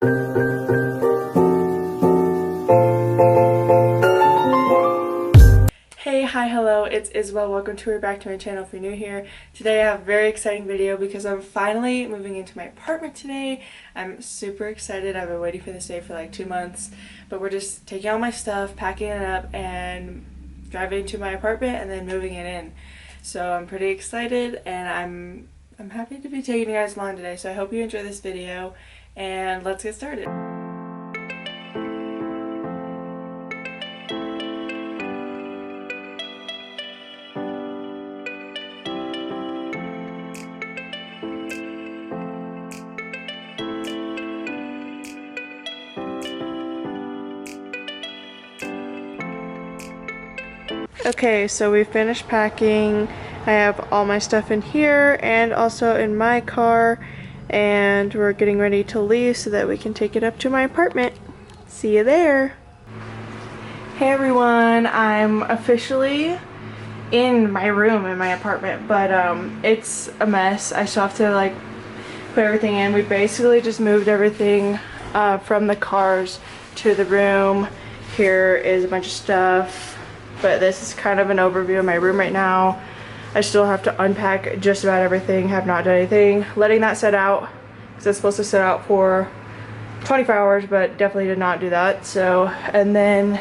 Hey, hi, hello, it's Isabelle. Welcome back to my channel if you're new here. Today I have a very exciting video because I'm finally moving into my apartment today. I'm super excited. I've been waiting for this day for like 2 months, but we're just taking all my stuff, packing it up, and driving to my apartment and then moving it in. So I'm pretty excited, and I'm happy to be taking you guys along today. So I hope you enjoy this video, and let's get started. Okay, so we finished packing. I have all my stuff in here and also in my car, and we're getting ready to leave so that we can take it up to my apartment. See you there. Hey everyone, I'm officially in my room in my apartment, but it's a mess. I still have to like put everything in. We basically just moved everything from the cars to the room. Here is a bunch of stuff. But this is kind of an overview of my room right now. I still have to unpack just about everything. Have not done anything. Letting that set out, because it's supposed to set out for 24 hours, but definitely did not do that. So, and then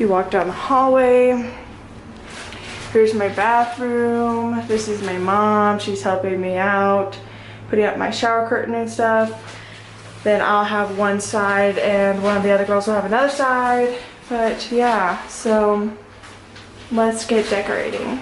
you walk down the hallway. Here's my bathroom. This is my mom. She's helping me out, putting up my shower curtain and stuff. Then I'll have one side and one of the other girls will have another side. But yeah, so let's get decorating.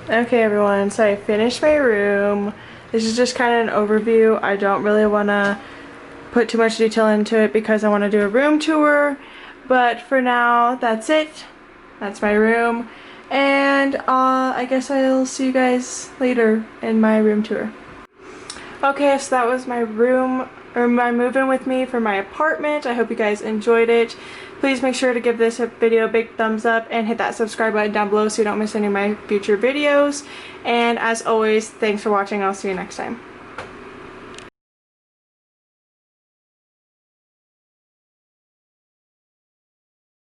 Okay everyone, so I finished my room. This is just kind of an overview. I don't really want to put too much detail into it because I want to do a room tour. But for now, that's it. That's my room. And I guess I'll see you guys later in my room tour. Okay, so that was my room, or my move-in with me for my apartment. I hope you guys enjoyed it. Please make sure to give this video a big thumbs up and hit that subscribe button down below so you don't miss any of my future videos. And as always, thanks for watching. I'll see you next time.